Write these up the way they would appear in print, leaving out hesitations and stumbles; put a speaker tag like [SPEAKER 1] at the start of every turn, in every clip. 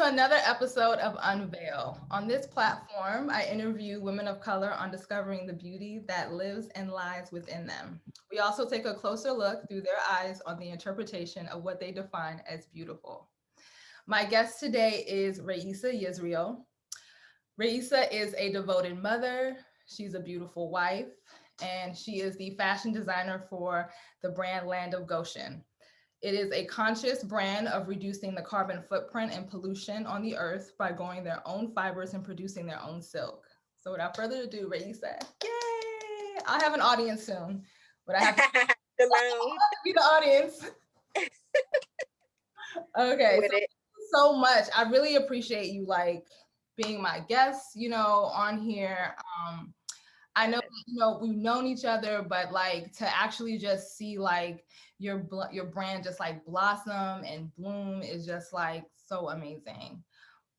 [SPEAKER 1] another episode of UnVeil. On this platform, I interview women of color on discovering the beauty that lives and lies within them. We also take a closer look through their eyes on the interpretation of what they define as beautiful. My guest today is Raisa Yisrael. Raisa is a devoted mother, she's a beautiful wife, and she is the fashion designer for the brand Land of Goshen. It is a conscious brand of reducing the carbon footprint and pollution on the earth by growing their own fibers and producing their own silk. So without further ado, Raisa, yay! I'll have an audience soon, but I have to be the audience. Okay, so thank you so much. I really appreciate you being my guest, on here. I know, we've known each other, but to actually just see your brand just blossom and bloom is just so amazing.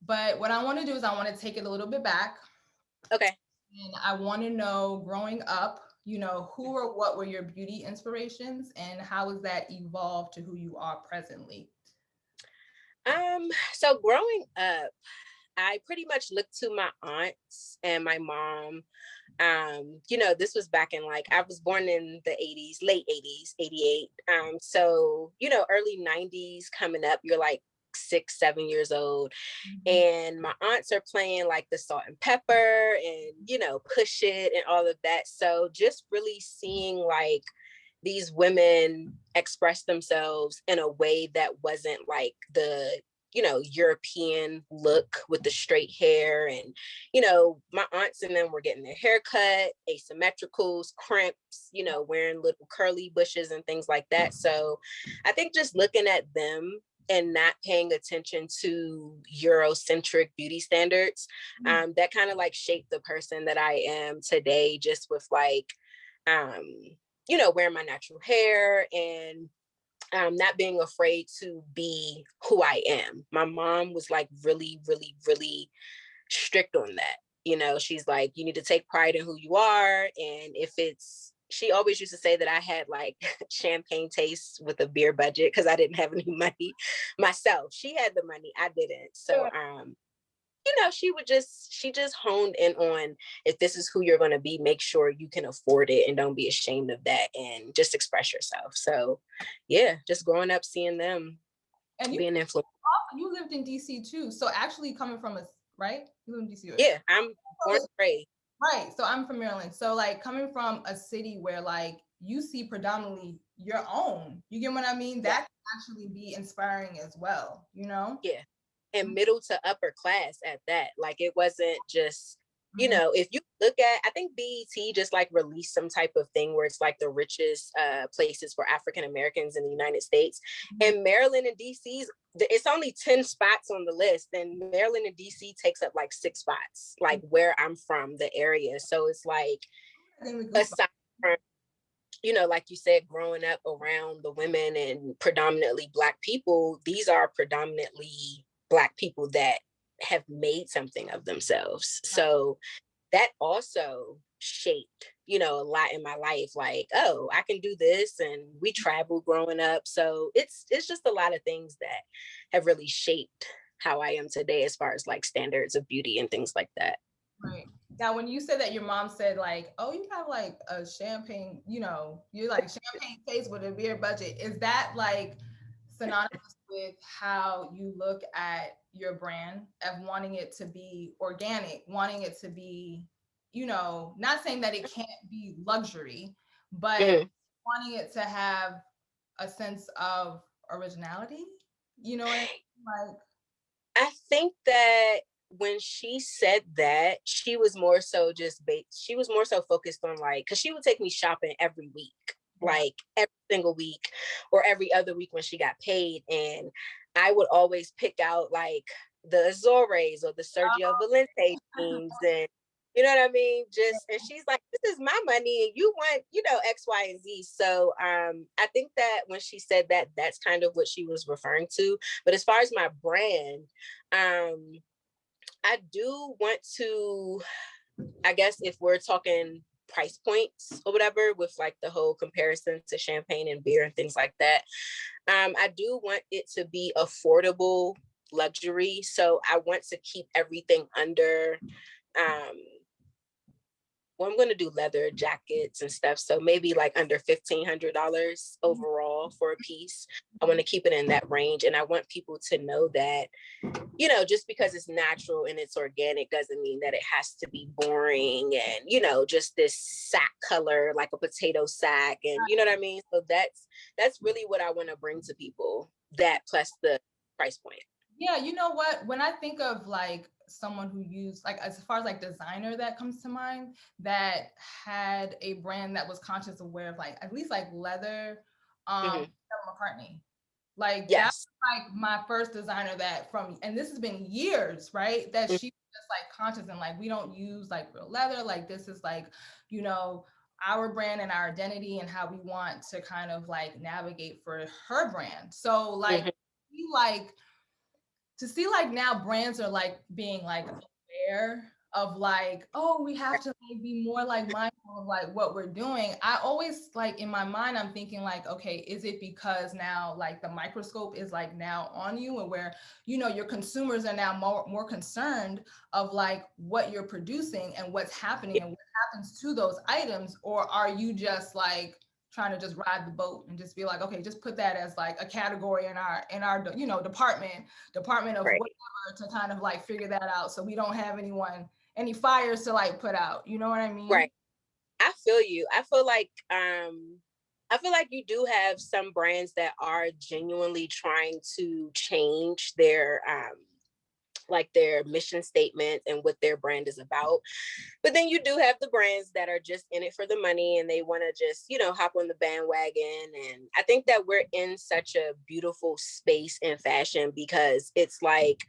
[SPEAKER 1] But what I want to do is I want to take it a little bit back.
[SPEAKER 2] Okay.
[SPEAKER 1] And I want to know, growing up, who or what were your beauty inspirations and how has that evolved to who you are presently?
[SPEAKER 2] So growing up, I pretty much looked to my aunts and my mom. This was back in I was born in the 80s, late 80s, 88. So, early 90s coming up, you're 6, 7 years old. And my aunts are playing the Salt and Pepper and, Push It and all of that. So just really seeing these women express themselves in a way that wasn't the European look with the straight hair. And my aunts and them were getting their hair cut, asymmetricals, crimps, wearing little curly bushes and things like that. So I think just looking at them and not paying attention to Eurocentric beauty standards, that kind of shaped the person that I am today, just with wearing my natural hair and not being afraid to be who I am. My mom was really, really, really strict on that. She's you need to take pride in who you are. And she always used to say that I had champagne taste with a beer budget because I didn't have any money myself. She had the money, I didn't. So, she just honed in on, if this is who you're going to be, make sure you can afford it and don't be ashamed of that and just express yourself. So yeah, just growing up, seeing them and being influenced.
[SPEAKER 1] You lived in DC too. So actually coming from right? You live in DC.
[SPEAKER 2] Yeah, I'm born and raised.
[SPEAKER 1] Right. So I'm from Maryland. So coming from a city where you see predominantly your own, you get what I mean? That can actually be inspiring as well,
[SPEAKER 2] Yeah. And middle to upper class at that. It wasn't just, if you look at, I think BET just released some type of thing where it's the richest places for African Americans in the United States. And Maryland and DC's, it's only 10 spots on the list, and Maryland and DC takes up 6 spots, where I'm from, the area. So it's aside from, like you said, growing up around the women and predominantly Black people, these are predominantly Black people that have made something of themselves. So that also shaped, a lot in my life. Oh, I can do this. And we traveled growing up. So it's just a lot of things that have really shaped how I am today as far as standards of beauty and things like that.
[SPEAKER 1] Right. Now, when you said that your mom said oh, you have a champagne, you're champagne taste with a beer budget. Is that synonymous with how you look at your brand of wanting it to be organic, wanting it to be, not saying that it can't be luxury, but wanting it to have a sense of originality, what I mean?
[SPEAKER 2] I think that when she said that, she was more so she was more so focused on because she would take me shopping every week, every single week or every other week when she got paid. And I would always pick out the Azores or the Sergio Valente jeans, and you know what I mean? And she's this is my money and you want, X, Y, and Z. So I think that when she said that, that's kind of what she was referring to. But as far as my brand, I do want to, I guess if we're talking price points or whatever, with the whole comparison to champagne and beer and things like that, I do want it to be affordable luxury. So I want to keep everything under, well, I'm going to do leather jackets and stuff. So maybe like under $1,500 overall for a piece. I want to keep it in that range. And I want people to know that, you know, just because it's natural and it's organic doesn't mean that it has to be boring and, you know, just this sack color, like a potato sack. And you know what I mean? So that's really what I want to bring to people, that plus the price point.
[SPEAKER 1] Yeah, you know what? When I think of like someone who used, like, as far as like designer that comes to mind, that had a brand that was conscious aware of like at least like leather, Stella McCartney. Like that
[SPEAKER 2] Yes.
[SPEAKER 1] was like my first designer that from, and this has been years, right? That she was just like conscious and like, we don't use like real leather. Like this is like, you know, our brand and our identity and how we want to kind of like navigate for her brand. So like, we like, to see like now brands are like being like aware of like, oh, we have to like be more like mindful of like what we're doing. I always like in my mind, I'm thinking like, okay, is it because now like the microscope is like now on you and where, you know, your consumers are now more concerned of like what you're producing and what's happening and what happens to those items? Or are you just like trying to just ride the boat and just be like, okay, just put that as like a category in our you know department of
[SPEAKER 2] Right.
[SPEAKER 1] whatever to kind of like figure that out so we don't have any fires to like put out, you know what I mean?
[SPEAKER 2] Right. I feel you. I feel like you do have some brands that are genuinely trying to change their like their mission statement and what their brand is about. But then you do have the brands that are just in it for the money and they want to just, you know, hop on the bandwagon. And I think that we're in such a beautiful space in fashion because it's like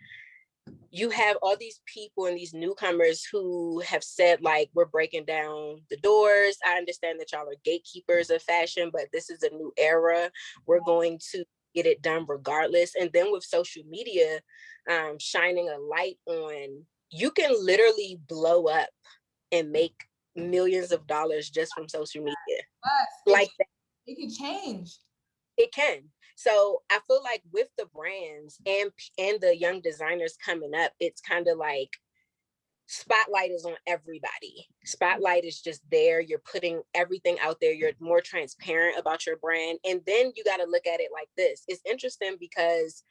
[SPEAKER 2] you have all these people and these newcomers who have said like, we're breaking down the doors. I understand that y'all are gatekeepers of fashion, but this is a new era. We're going to get it done regardless. And then with social media shining a light on, you can literally blow up and make millions of dollars just from social media.
[SPEAKER 1] Yes,
[SPEAKER 2] Like that.
[SPEAKER 1] it can change.
[SPEAKER 2] It can. So I feel like with the brands and the young designers coming up, it's kind of like spotlight is on everybody. Spotlight is just there. You're putting everything out there. You're more transparent about your brand. And then you got to look at it like this. It's interesting because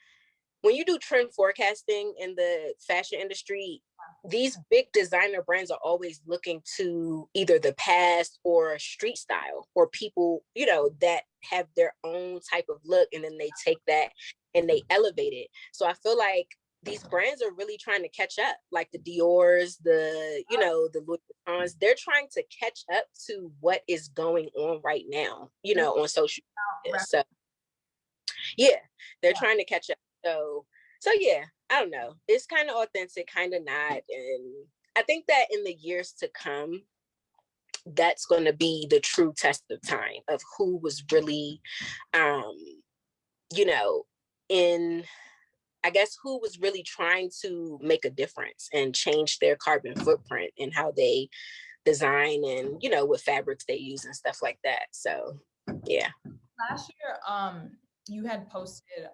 [SPEAKER 2] when you do trend forecasting in the fashion industry, these big designer brands are always looking to either the past or street style or people, you know, that have their own type of look. And then they take that and they elevate it. So I feel like these brands are really trying to catch up, like the Dior's, the, you know, the Louis Vuittons, they're trying to catch up to what is going on right now, you know, on social media. So yeah, they're trying to catch up. So yeah, I don't know. It's kind of authentic, kind of not. And I think that in the years to come, that's going to be the true test of time of who was really, you know, I guess who was really trying to make a difference and change their carbon footprint and how they design and, you know, what fabrics they use and stuff like that. So yeah.
[SPEAKER 1] Last year, you had posted,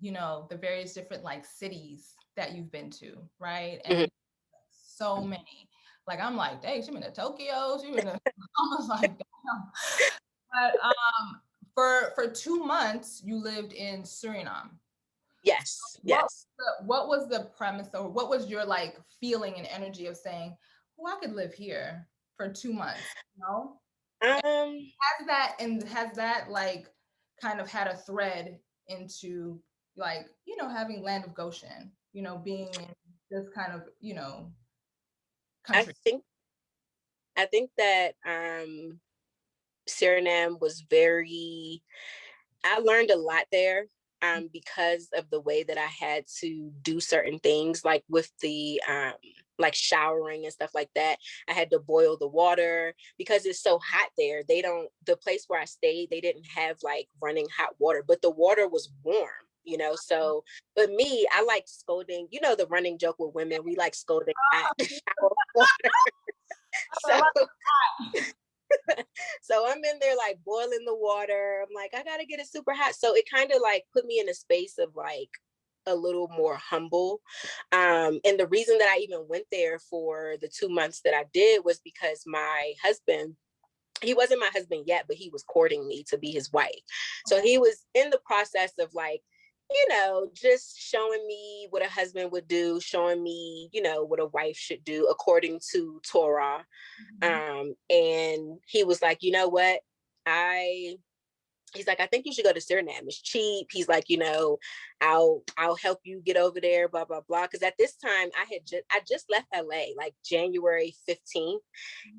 [SPEAKER 1] you know, the various different like cities that you've been to, right? And so many. Like I'm like, dang, she been to Tokyo, she been to, I was like, damn. But for 2 months, you lived in Suriname.
[SPEAKER 2] Yes. Yes.
[SPEAKER 1] What was the premise, or what was your like feeling and energy of saying, "Oh, I could live here for 2 months"? You know, has that like kind of had a thread into like, you know, having Land of Goshen, you know, being in this kind of, you know, country?
[SPEAKER 2] I think that Suriname was very, I learned a lot there because of the way that I had to do certain things, like with the like showering and stuff like that. I had to boil the water because it's so hot there. The place where I stayed, they didn't have like running hot water, but the water was warm. You know, so but me, I like scolding, you know, the running joke with women, we like scolding hot shower water. So so I'm in there like boiling the water. I'm like, I gotta get it super hot. So it kind of like put me in a space of like, a little more humble. And the reason that I even went there for the 2 months that I did was because my husband, he wasn't my husband yet, but he was courting me to be his wife. So he was in the process of like, just showing me what a husband would do, showing me, what a wife should do according to Torah. And he was like, you know what? He's like, I think you should go to Suriname. It's cheap. He's like, I'll help you get over there, blah, blah, blah. Cause at this time I just left LA like January 15th.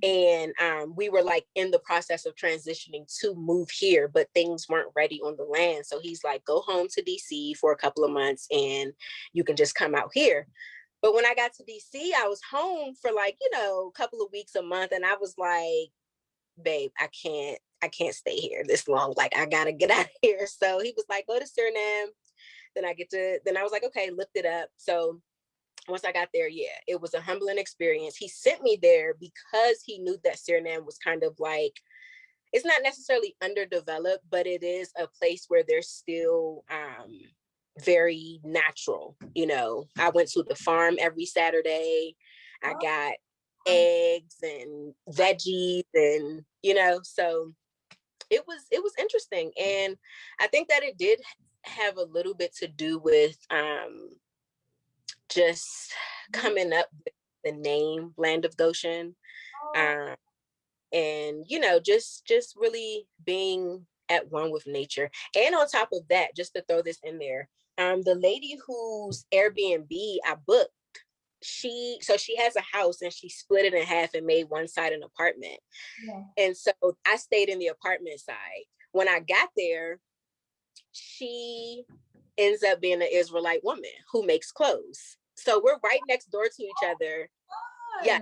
[SPEAKER 2] And we were like in the process of transitioning to move here, but things weren't ready on the land. So he's like, go home to DC for a couple of months and you can just come out here. But when I got to DC, I was home for like, a couple of weeks, a month. And I was like, babe, I can't stay here this long. Like, I gotta get out of here. So he was like, go to Suriname. Then I was like, okay, looked it up. So once I got there, yeah, it was a humbling experience. He sent me there because he knew that Suriname was kind of like, it's not necessarily underdeveloped, but it is a place where there's still very natural. I went to the farm every Saturday. I got eggs and veggies and, so it was interesting. And I think that it did have a little bit to do with just coming up with the name Land of Goshen. And, just really being at one with nature. And on top of that, just to throw this in there, the lady whose Airbnb I booked, she has a house and she split it in half and made one side an apartment. Yeah. And so I stayed in the apartment side. When I got there, she ends up being an Israelite woman who makes clothes. So we're right next door to each other. Yeah.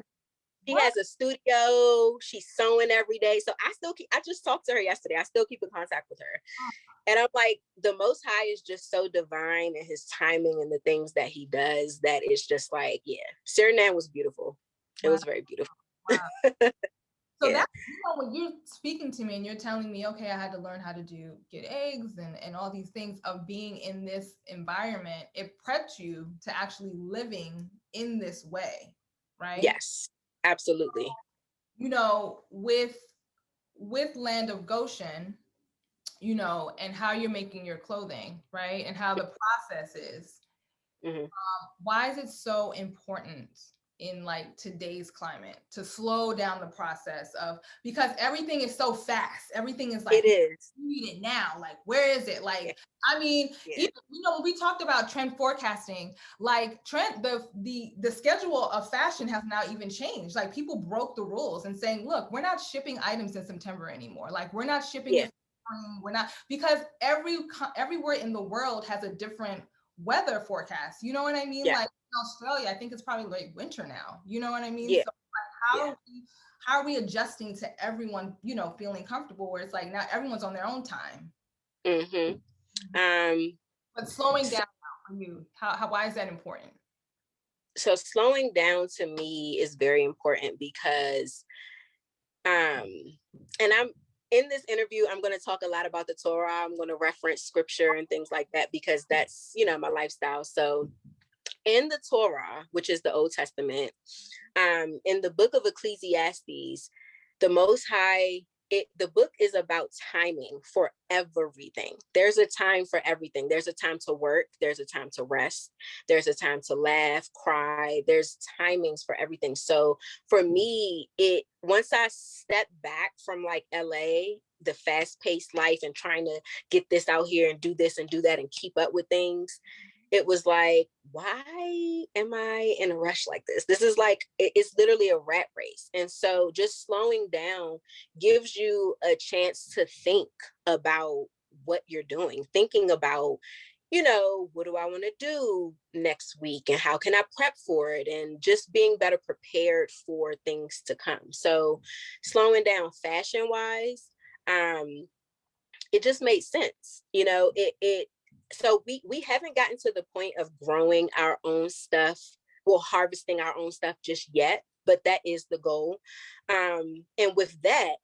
[SPEAKER 2] She has a studio. She's sewing every day. So I just talked to her yesterday. I still keep in contact with her. And I'm like, the Most High is just so divine in his timing and the things that he does that it's just like, yeah, Suriname was beautiful. It was very beautiful.
[SPEAKER 1] Wow. So yeah. That's, when you're speaking to me and you're telling me, okay, I had to learn how to get eggs and all these things of being in this environment, it prepped you to actually living in this way, right?
[SPEAKER 2] Yes, absolutely.
[SPEAKER 1] With Land of Goshen, and how you're making your clothing, right? And how the process is. Mm-hmm. Why is it so important in like today's climate to slow down the process because everything is so fast. Everything is like,
[SPEAKER 2] it is.
[SPEAKER 1] You need it now. Like, where is it? Like, yeah. I mean, even, when we talked about trend forecasting, like the schedule of fashion has now even changed. Like, people broke the rules and saying, look, we're not shipping items in September anymore. Like, we're not shipping it. We're not, because everywhere in the world has a different weather forecast. You know what I mean? Yeah. Like in Australia, I think it's probably like winter now. You know what I mean? Yeah. So like, how are we adjusting to everyone, feeling comfortable where it's like now everyone's on their own time?
[SPEAKER 2] Mm-hmm.
[SPEAKER 1] But slowing down for you, why is that important?
[SPEAKER 2] So slowing down to me is very important because, and I'm in this interview, I'm going to talk a lot about the Torah. I'm going to reference scripture and things like that because that's, my lifestyle. So in the Torah, which is the Old Testament, in the book of Ecclesiastes, the Most High, the book is about timing for everything. There's a time for everything. There's a time to work. There's a time to rest. There's a time to laugh, cry. There's timings for everything. So for me, once I step back from like LA, the fast-paced life and trying to get this out here and do this and do that and keep up with things, it was like, why am I in a rush like this? This is like, it's literally a rat race. And so just slowing down gives you a chance to think about what you're doing, thinking about, what do I want to do next week and how can I prep for it? And just being better prepared for things to come. So slowing down fashion wise, it just made sense. So we haven't gotten to the point of growing our own stuff, harvesting our own stuff just yet, but that is the goal. And with that,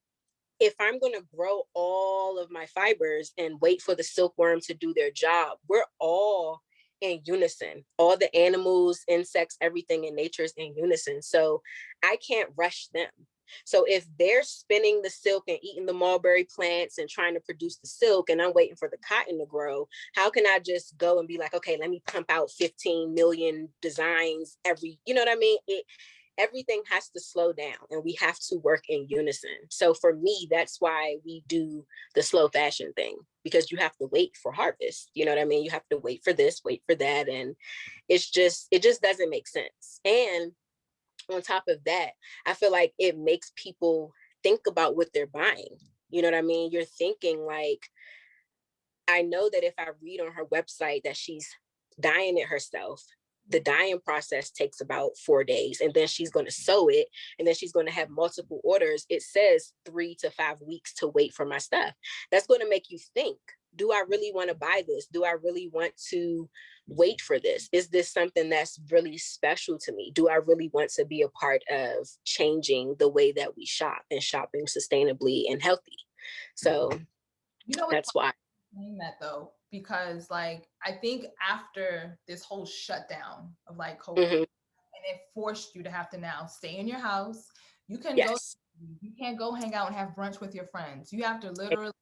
[SPEAKER 2] if I'm going to grow all of my fibers and wait for the silkworm to do their job, we're all in unison. All the animals, insects, everything in nature is in unison. So I can't rush them. So if they're spinning the silk and eating the mulberry plants and trying to produce the silk, and I'm waiting for the cotton to grow, how can I just go and be like, okay, let me pump out 15 million designs every, you know what I mean? Everything has to slow down and we have to work in unison. So for me, that's why we do the slow fashion thing, because you have to wait for harvest. You know what I mean? You have to wait for this, wait for that. And it just doesn't make sense. And on top of that, I feel like it makes people think about what they're buying. You know what I mean? You're thinking like, I know that if I read on her website that she's dyeing it herself, the dyeing process takes about 4 days, and then she's going to sew it, and then she's going to have multiple orders. It says 3 to 5 weeks to wait for my stuff. That's going to make you think, do I really want to buy this? Do I really want to wait for this? Is this something that's really special to me? Do I really want to be a part of changing the way that we shop and shopping sustainably and healthy? So that's why.
[SPEAKER 1] Saying that though, because like I think after this whole shutdown of like COVID, and it forced you to have to now stay in your house. You can go, you can't go hang out and have brunch with your friends. You have to literally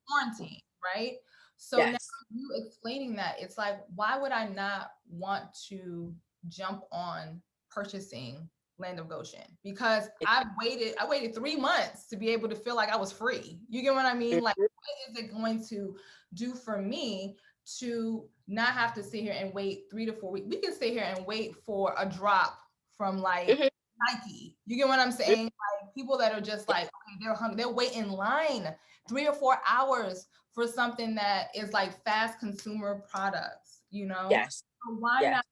[SPEAKER 1] quarantine, right? So now you explaining that, it's like, why would I not want to jump on purchasing Land of Goshen? Because I waited 3 months to be able to feel like I was free. You get what I mean? Like, what is it going to do for me to not have to sit here and wait 3 to 4 weeks? We can sit here and wait for a drop from like Nike. You get what I'm saying? Like people that are just like, okay, they're hungry, they're waiting in line 3 or 4 hours for something that is like fast consumer products, you know? So why not,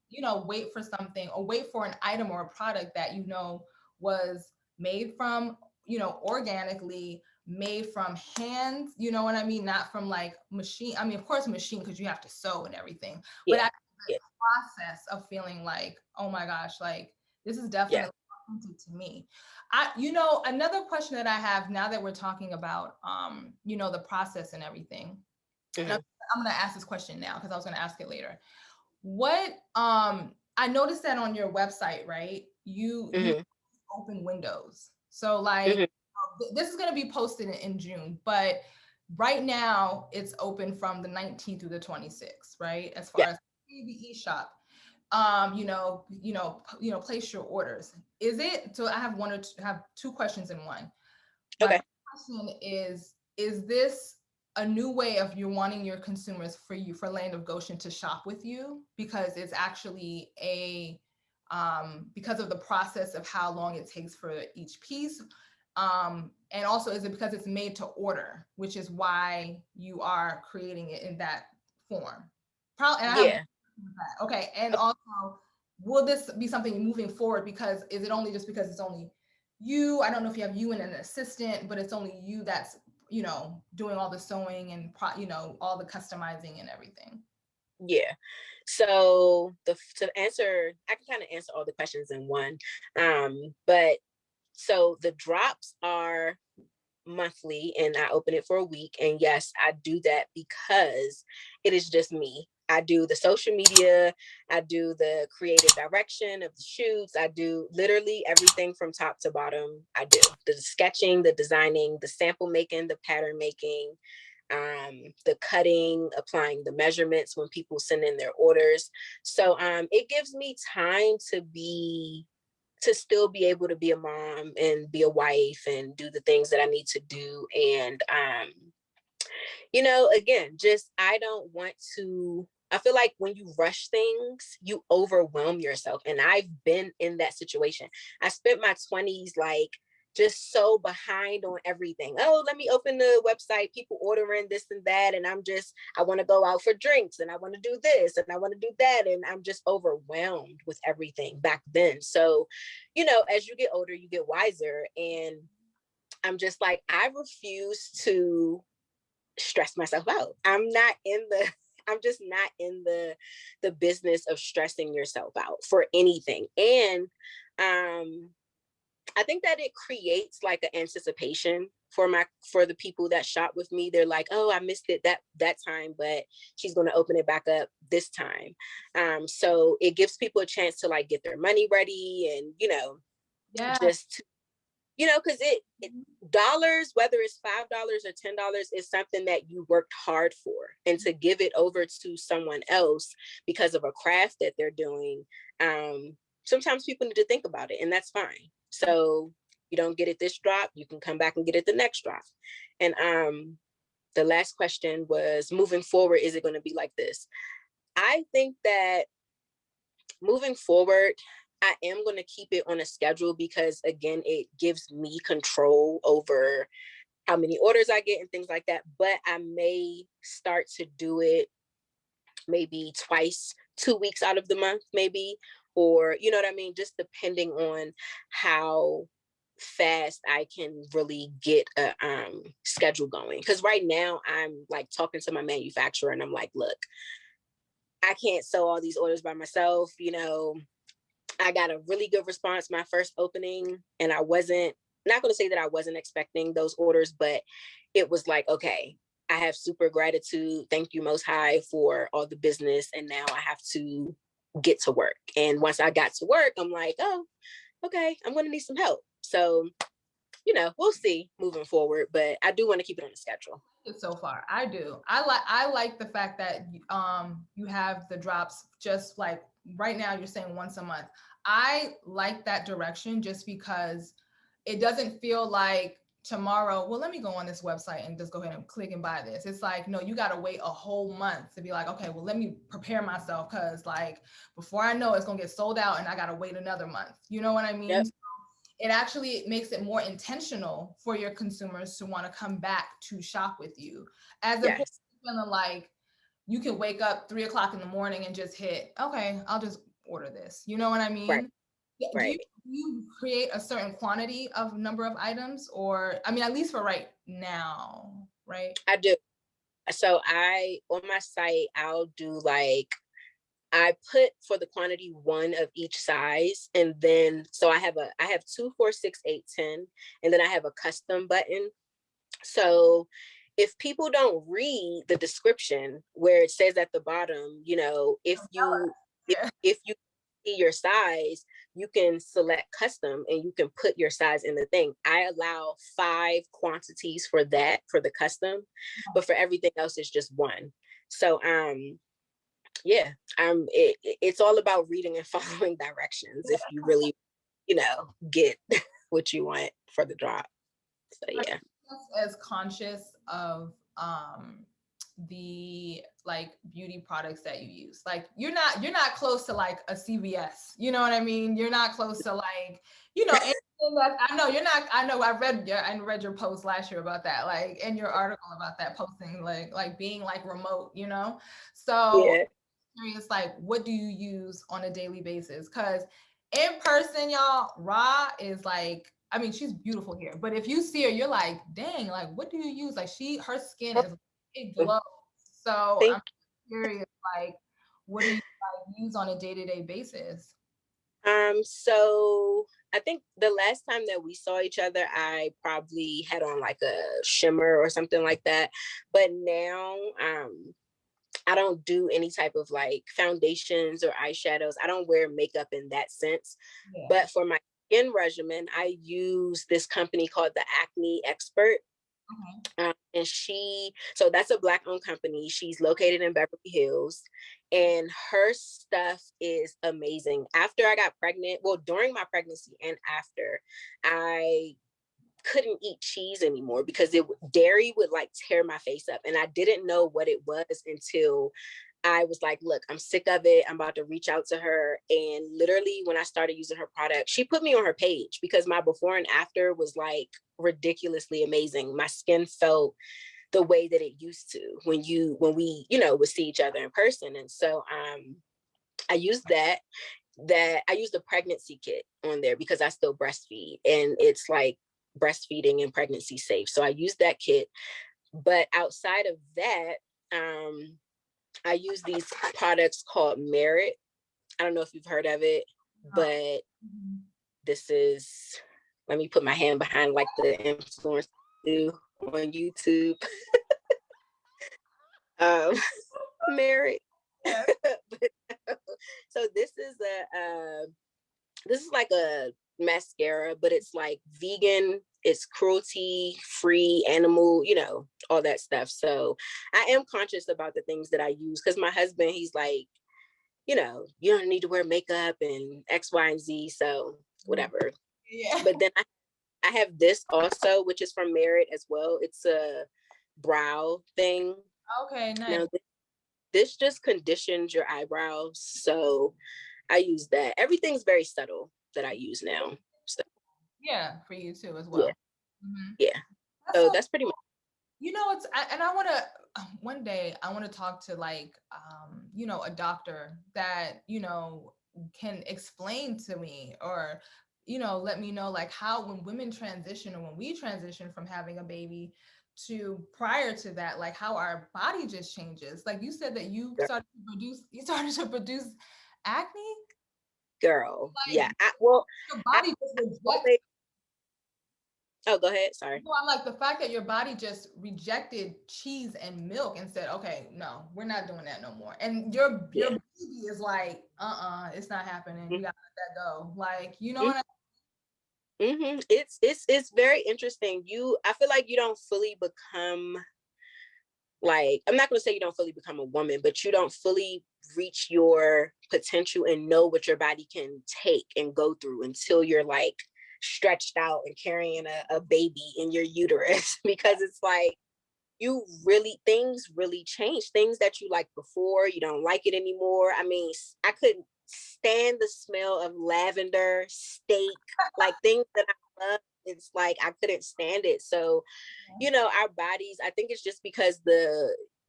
[SPEAKER 1] you know, wait for something, or wait for an item or a product that, you know, was made from, you know, organically, made from hands, you know what I mean? Not from like machine. I mean, of course, machine, because you have to sew and everything, but actually the process of feeling like, oh my gosh, like this is definitely authentic to me. You know, another question that I have now that we're talking about, you know, the process and everything. And I'm going to ask this question now because I was going to ask it later. What, I noticed that on your website, right? You open windows. So like, this is going to be posted in June, but right now it's open from the 19th through the 26th, right? As far as the e-shop, place your orders. Is it, so I have two questions in one. My question is this a new way of you wanting your consumers, for Land of Goshen to shop with you, because it's actually because of the process of how long it takes for each piece, and also is it because it's made to order, which is why you are creating it in that form? Probably. And okay, and also, will this be something moving forward? Because is it only just because it's only you? I don't know if you have you and an assistant, but it's only you that's, you know, doing all the sewing and all the customizing and everything.
[SPEAKER 2] So to answer, I can kind of answer all the questions in one. But so the drops are monthly and I open it for a week. And yes, I do that because it is just me. I do the social media, I do the creative direction of the shoots, I do literally everything from top to bottom. I do the sketching, the designing, the sample making, the pattern making, the cutting, applying the measurements when people send in their orders. So it gives me time to still be able to be a mom and be a wife and do the things that I need to do. And, again, just, I feel like when you rush things, you overwhelm yourself. And I've been in that situation. I spent my 20s like just so behind on everything. Oh, let me open the website, people ordering this and that. And I want to go out for drinks and I want to do this and I want to do that. And I'm just overwhelmed with everything back then. So, as you get older, you get wiser. And I'm just like, I refuse to stress myself out. I'm just not in the business of stressing yourself out for anything. And I think that it creates like an anticipation for the people that shop with me, they're like, oh, I missed it that time, but she's going to open it back up this time. So it gives people a chance to like get their money ready and,
[SPEAKER 1] Yeah.
[SPEAKER 2] just, because it dollars, whether it's $5 or $10, is something that you worked hard for, and to give it over to someone else because of a craft that they're doing. Sometimes people need to think about it, and that's fine. So you don't get it this drop, you can come back and get it the next drop. And the last question was, moving forward, is it going to be like this? I think that moving forward, I am going to keep it on a schedule because, again, it gives me control over how many orders I get and things like that. But I may start to do it maybe twice, 2 weeks out of the month, maybe, or, you know what I mean? Just depending on how fast I can really get a schedule going. Because right now I'm like talking to my manufacturer and I'm like, look, I can't sell all these orders by myself. I got a really good response my first opening, and I wasn't not going to say that I wasn't expecting those orders, but it was like, okay, I have super gratitude. Thank you, Most High, for all the business. And now I have to get to work. And once I got to work, I'm like, oh, okay, I'm going to need some help. So, we'll see moving forward, but I do want to keep it on the schedule.
[SPEAKER 1] So far, I do. I like the fact that you have the drops just like right now. You're saying once a month. I like that direction just because it doesn't feel like tomorrow, well, let me go on this website and just go ahead and click and buy this. It's like, no, you got to wait a whole month to be like, okay, well, let me prepare myself, because like before I know it's going to get sold out and I got to wait another month. You know what I mean?
[SPEAKER 2] Yep.
[SPEAKER 1] It actually makes it more intentional for your consumers to want to come back to shop with you, as opposed to feeling like you can wake up 3 o'clock in the morning and just hit, okay, I'll just order this. You know what I mean?
[SPEAKER 2] Right.
[SPEAKER 1] Do you create a certain quantity of number of items, or, I mean, at least for right now, right?
[SPEAKER 2] I do. So on my site, I'll do like, I put for the quantity one of each size. And then, so I have 2, 4, 6, 8, 10. And then I have a custom button. So if people don't read the description where it says at the bottom, if you see your size, you can select custom and you can put your size in the thing. I allow 5 quantities for the custom, but for everything else, it's just one. So, it's all about reading and following directions if you really, get what you want for the drop. So yeah.
[SPEAKER 1] As conscious of the like beauty products that you use. Like you're not close to like a CVS. You know what I mean? You're not close to like, anything that I know you're not. I know I read your post last year about that, like in your article about that posting, like being like remote, So
[SPEAKER 2] Yeah.
[SPEAKER 1] curious, like what do you use on a daily basis? Because in person, y'all, Ra is like, I mean, she's beautiful here, but if you see her, you're like, dang, like what do you use? Like her skin is, it glows. So I'm curious, like, what do you like use on a day-to-day basis?
[SPEAKER 2] So I think the last time that we saw each other, I probably had on like a shimmer or something like that. But now, I don't do any type of like foundations or eyeshadows. I don't wear makeup in that sense. Yeah. But for my skin regimen, I use this company called the Acne Expert. And so that's a Black owned company. She's located in Beverly Hills, and her stuff is amazing. After I got pregnant, well, during my pregnancy and after, I couldn't eat cheese anymore because dairy would like tear my face up. And I didn't know what it was until I was like, look, I'm sick of it. I'm about to reach out to her. And literally when I started using her product, she put me on her page because my before and after was like ridiculously amazing. My skin felt the way that it used to when we, would see each other in person. And so I used that I used a pregnancy kit on there because I still breastfeed, and it's like breastfeeding and pregnancy safe. So I used that kit. But outside of that, I use these products called Merit. I don't know if you've heard of it, but this is, let me put my hand behind like the influence. do on YouTube. Married.
[SPEAKER 1] Yes.
[SPEAKER 2] But, so this is like a mascara, but it's like vegan, it's cruelty free, animal, all that stuff. So I am conscious about the things that I use, because my husband, he's like, you don't need to wear makeup and X, Y, and Z. So whatever.
[SPEAKER 1] Yeah.
[SPEAKER 2] But then I have this also, which is from Merit as well. It's a brow thing.
[SPEAKER 1] Okay, nice.
[SPEAKER 2] Now, this just conditions your eyebrows. So I use that. Everything's very subtle that I use now. So,
[SPEAKER 1] yeah, for you too as well.
[SPEAKER 2] Yeah. Yeah. So that's pretty much.
[SPEAKER 1] I want to, one day I want to talk to like, a doctor that, can explain to me, or, let me know like how, when women transition, or when we transition from having a baby to prior to that, like how our body just changes. Like you said that you started to produce acne.
[SPEAKER 2] Girl.
[SPEAKER 1] Like,
[SPEAKER 2] Yeah.
[SPEAKER 1] your body just rejects.
[SPEAKER 2] Oh, go ahead. Sorry.
[SPEAKER 1] No, I'm like, the fact that your body just rejected cheese and milk and said, okay, no, we're not doing that no more. And your baby is like, it's not happening. You gotta let that go. Like, you know what I
[SPEAKER 2] mean? It's very interesting. I feel like you don't fully become, like, I'm not going to say you don't fully become a woman, but you don't fully reach your potential and know what your body can take and go through until you're like stretched out and carrying a baby in your uterus. Because it's like, things really change. Things that you liked before, you don't like it anymore. I mean, I couldn't stand the smell of lavender, steak, like things that I love. It's like I couldn't stand it. So, our bodies, I think it's just because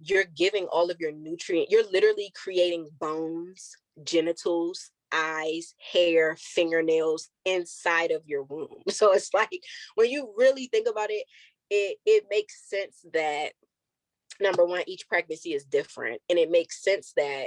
[SPEAKER 2] you're giving all of your nutrient, you're literally creating bones, genitals, eyes, hair, fingernails inside of your womb. So it's like, when you really think about it, it makes sense that, number one, each pregnancy is different. And it makes sense that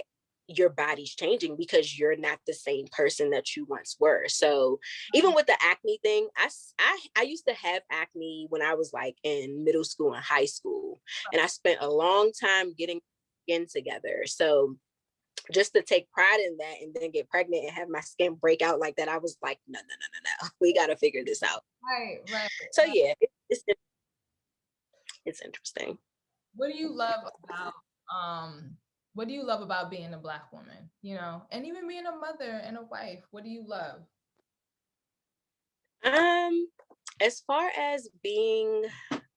[SPEAKER 2] your body's changing because you're not the same person that you once were. So even with the acne thing, I used to have acne when I was like in middle school and high school. And I spent a long time getting skin together. So just to take pride in that and then get pregnant and have my skin break out like that, I was like, no. We got to figure this out.
[SPEAKER 1] Right.
[SPEAKER 2] So yeah, it's interesting.
[SPEAKER 1] What do you love about being a Black woman, and even being a mother and a wife? What do you love?
[SPEAKER 2] As far as being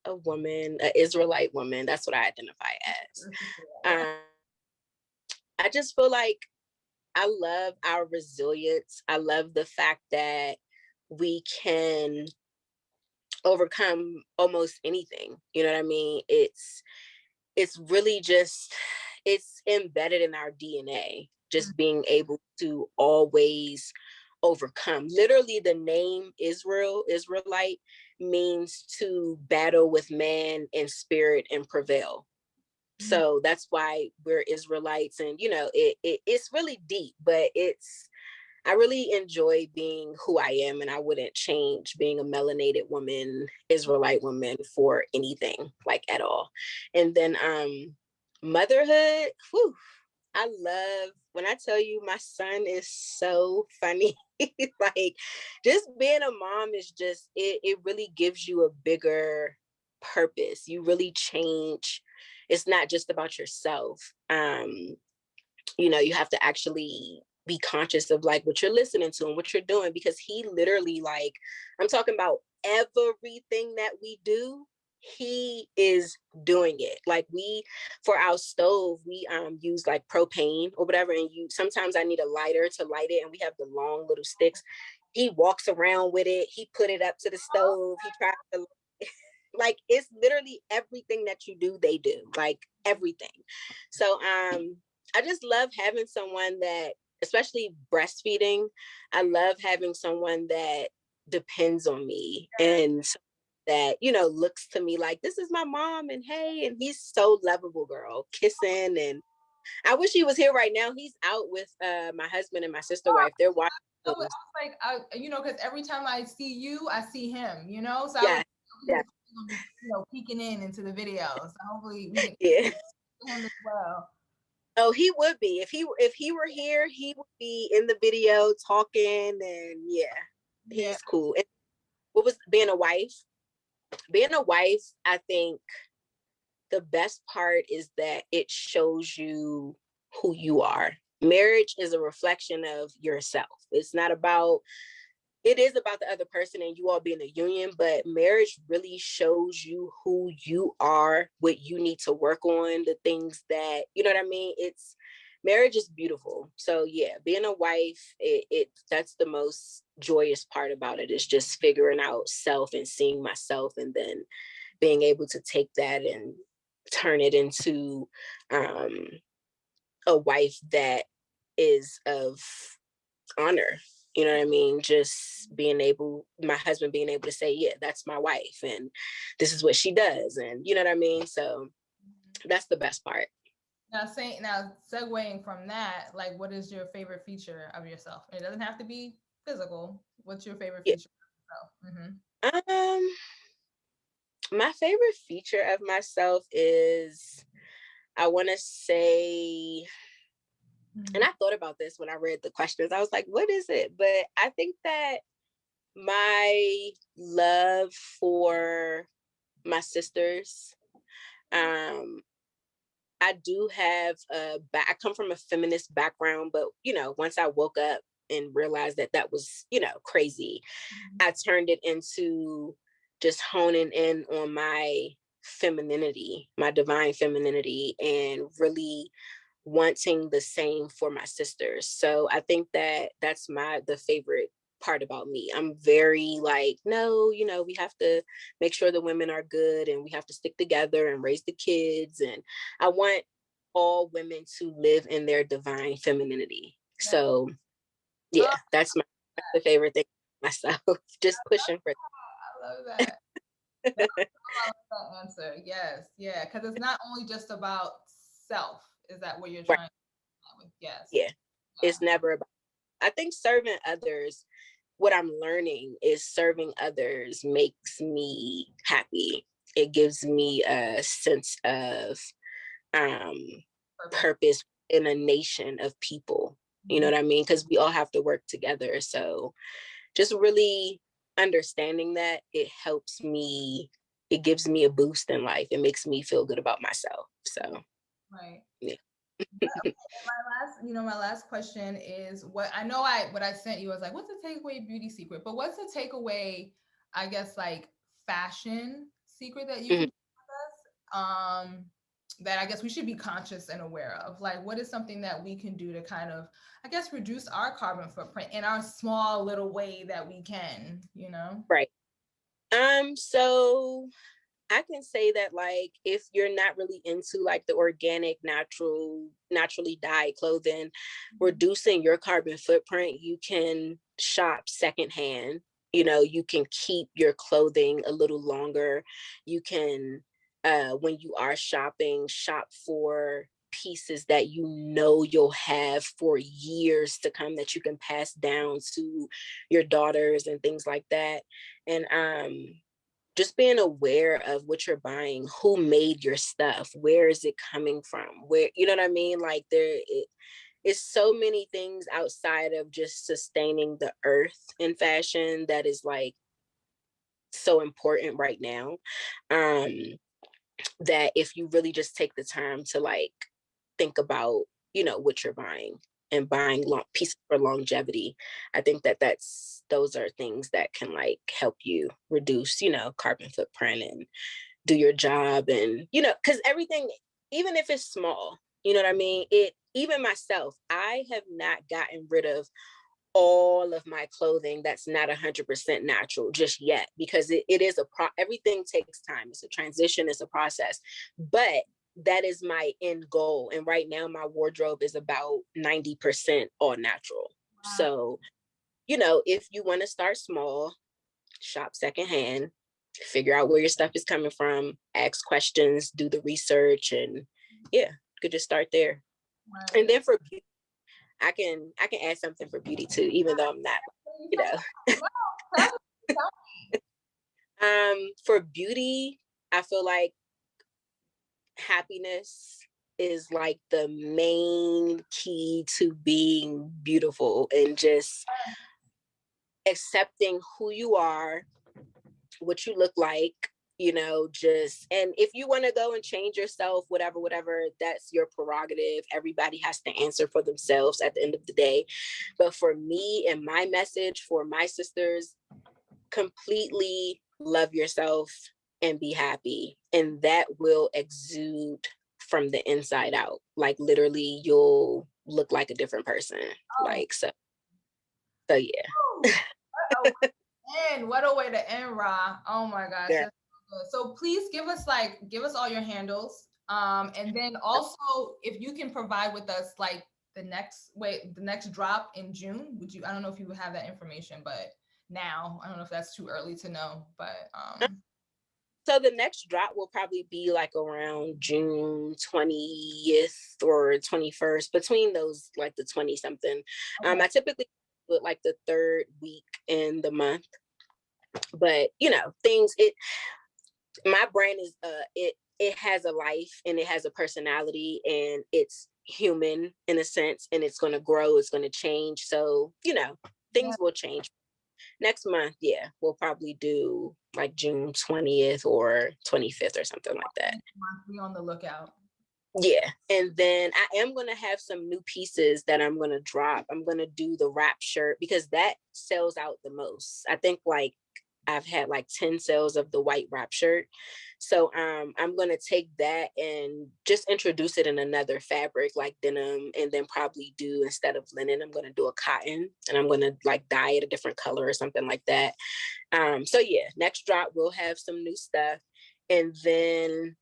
[SPEAKER 2] a woman, an Israelite woman, that's what I identify as. I just feel like I love our resilience. I love the fact that we can overcome almost anything. You know what I mean? It's really just, it's embedded in our DNA, just being able to always overcome. Literally, the name Israelite, means to battle with man in spirit and prevail. So that's why we're Israelites. And, it's really deep, but I really enjoy being who I am, and I wouldn't change being a melanated woman, Israelite woman, for anything, like, at all. And then motherhood, whew, I love, when I tell you my son is so funny, like, just being a mom is just, it really gives you a bigger purpose. You really change. It's not just about yourself. You have to actually be conscious of like what you're listening to and what you're doing, because he literally, like, I'm talking about everything that we do, he is doing it. Like, for our stove, we use like propane or whatever, and sometimes I need a lighter to light it, and we have the long little sticks. He walks around with it, he put it up to the stove, he tries to like, it's literally everything that you do, they do, like, everything. So I just love having someone that, especially breastfeeding, I love having someone that depends on me and that, looks to me like, this is my mom, and hey, and he's so lovable, girl, kissing. And I wish he was here right now. He's out with my husband and my sister wife. They're watching.
[SPEAKER 1] I was like, because every time I see you, I see him, so
[SPEAKER 2] yeah.
[SPEAKER 1] gonna be, peeking into the video. So hopefully we can
[SPEAKER 2] Yeah.
[SPEAKER 1] him as well.
[SPEAKER 2] Oh, he would be. If he were here, he would be in the video talking, and yeah,
[SPEAKER 1] Yeah.
[SPEAKER 2] he's cool. And what was being a wife? Being a wife, I think the best part is that it shows you who you are. Marriage is a reflection of yourself. It is about the other person and you all being a union, but marriage really shows you who you are, what you need to work on, the things that, you know what I mean? Marriage is beautiful. So yeah, being a wife, that's the most joyous part about it, is just figuring out self and seeing myself, and then being able to take that and turn it into a wife that is of honor. You know what I mean? Just my husband being able to say, yeah, that's my wife and this is what she does. And you know what I mean? So that's the best part.
[SPEAKER 1] Now segueing from that, like, what is your favorite feature of yourself? It doesn't have to be physical. What's your favorite
[SPEAKER 2] Yeah.
[SPEAKER 1] feature of yourself?
[SPEAKER 2] My favorite feature of myself is, I want to say, and I thought about this when I read the questions. I was like, what is it? But I think that my love for my sisters, I do have I come from a feminist background, but once I woke up and realized that that was, crazy, I turned it into just honing in on my femininity, my divine femininity, and really wanting the same for my sisters. So I think that that's the favorite part about me. I'm very like, no, we have to make sure the women are good and we have to stick together and raise the kids. And I want all women to live in their divine femininity. So yeah, that's the favorite thing myself. Just pushing for.
[SPEAKER 1] I love that. I love that answer. Yes, yeah, because it's not only just about self. Is that what you're
[SPEAKER 2] Right.
[SPEAKER 1] trying to with? Yes.
[SPEAKER 2] Yeah. It's never about. I think serving others, what I'm learning is serving others makes me happy. It gives me a sense of purpose in a nation of people. You know what I mean? Because we all have to work together. So just really understanding that, it gives me a boost in life. It makes me feel good about myself. So
[SPEAKER 1] right.
[SPEAKER 2] Yeah.
[SPEAKER 1] My last question is, what I sent you was like, what's the takeaway beauty secret? But what's the takeaway, I guess, like, fashion secret that you can share with us? That I guess we should be conscious and aware of. Like, what is something that we can do to kind of, I guess, reduce our carbon footprint in our small little way that we can,
[SPEAKER 2] Right. So I can say that, like, if you're not really into like the organic, naturally dyed clothing, reducing your carbon footprint, you can shop secondhand. You can keep your clothing a little longer. You can, when you are shopping, shop for pieces that you'll have for years to come, that you can pass down to your daughters and things like that. And just being aware of what you're buying, who made your stuff, where is it coming from, where, you know what I mean? Like, is so many things outside of just sustaining the earth in fashion that is like so important right now. That if you really just take the time to like think about, what you're buying, and buying pieces for longevity, I think that those are things that can like help you reduce, carbon footprint and do your job. And, because everything, even if it's small, you know what I mean? Even myself, I have not gotten rid of all of my clothing that's not 100% natural just yet, because it is everything takes time. It's a transition, it's a process, but that is my end goal. And right now my wardrobe is about 90% all natural. Wow. So, if you want to start small, shop secondhand, figure out where your stuff is coming from, ask questions, do the research, and yeah, you could just start there. Right. And then for beauty, I can add something for beauty too, even though I'm not, For beauty, I feel like happiness is like the main key to being beautiful, and just accepting who you are, what you look like, just, and if you want to go and change yourself, whatever, that's your prerogative. Everybody has to answer for themselves at the end of the day. But for me, and my message for my sisters, completely love yourself and be happy, and that will exude from the inside out. Like, literally, you'll look like a different person.
[SPEAKER 1] Oh,
[SPEAKER 2] Like, so yeah.
[SPEAKER 1] and what a way to end, Ra. Oh my gosh,
[SPEAKER 2] Yeah.
[SPEAKER 1] that's so good. So please give us all your handles. And then also, if you can provide with us like the next drop in June, would you? I don't know if you would have that information, but now I don't know if that's too early to know, but
[SPEAKER 2] So the next drop will probably be like around June 20th or 21st, between those, like the 20 something.
[SPEAKER 1] okay.
[SPEAKER 2] I typically put like the third week in the month, but my brand is it has a life, and it has a personality, and it's human in a sense, and it's going to grow, it's going to change. So,
[SPEAKER 1] Yeah,
[SPEAKER 2] things will change. Next month, yeah, we'll probably do like June 20th or 25th or something like that.
[SPEAKER 1] be on the lookout.
[SPEAKER 2] Yeah. And then I am going to have some new pieces that I'm going to drop. I'm going to do the wrap shirt, because that sells out the most. I think like I've had like 10 sales of the white wrap shirt. So I'm going to take that and just introduce it in another fabric like denim, and then probably do, instead of linen, I'm going to do a cotton, and I'm going to like dye it a different color or something like that. So yeah, next drop we'll have some new stuff. And then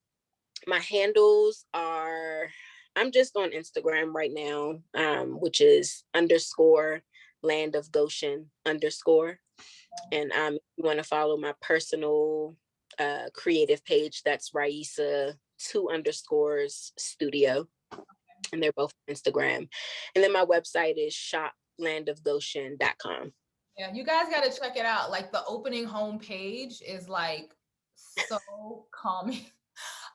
[SPEAKER 2] my handles are, I'm just on Instagram right now, which is _ Land of Goshen _ and if you want to follow my personal creative page, that's Raisa _studio, and they're both on Instagram. And then my website is shoplandofgoshen.com.
[SPEAKER 1] Yeah, you guys got to check it out. Like the opening homepage is like so calming.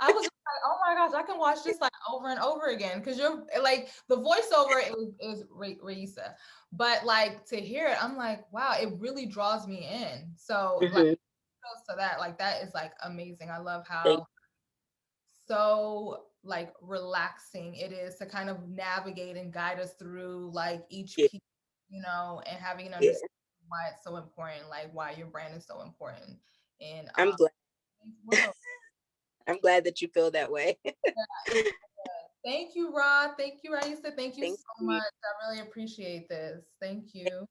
[SPEAKER 1] I was just like, oh my gosh, I can watch this like over and over again, because you're like the voiceover is Raisa, but like to hear it, I'm like, wow, it really draws me in. So like,
[SPEAKER 2] Mm-hmm.
[SPEAKER 1] so that like that is like amazing. I love
[SPEAKER 2] Thank
[SPEAKER 1] how so like relaxing it is to kind of navigate and guide us through like each
[SPEAKER 2] you.
[SPEAKER 1] piece, and having an
[SPEAKER 2] Yeah,
[SPEAKER 1] understanding why it's so important, like why your brand is so important in
[SPEAKER 2] I'm glad.
[SPEAKER 1] today's world.
[SPEAKER 2] I'm glad that you feel that way.
[SPEAKER 1] Yeah, it's good. Thank you, Rod. Thank you, Raisa. Thank you
[SPEAKER 2] Thank
[SPEAKER 1] so
[SPEAKER 2] you.
[SPEAKER 1] much. I really appreciate this. Thank you.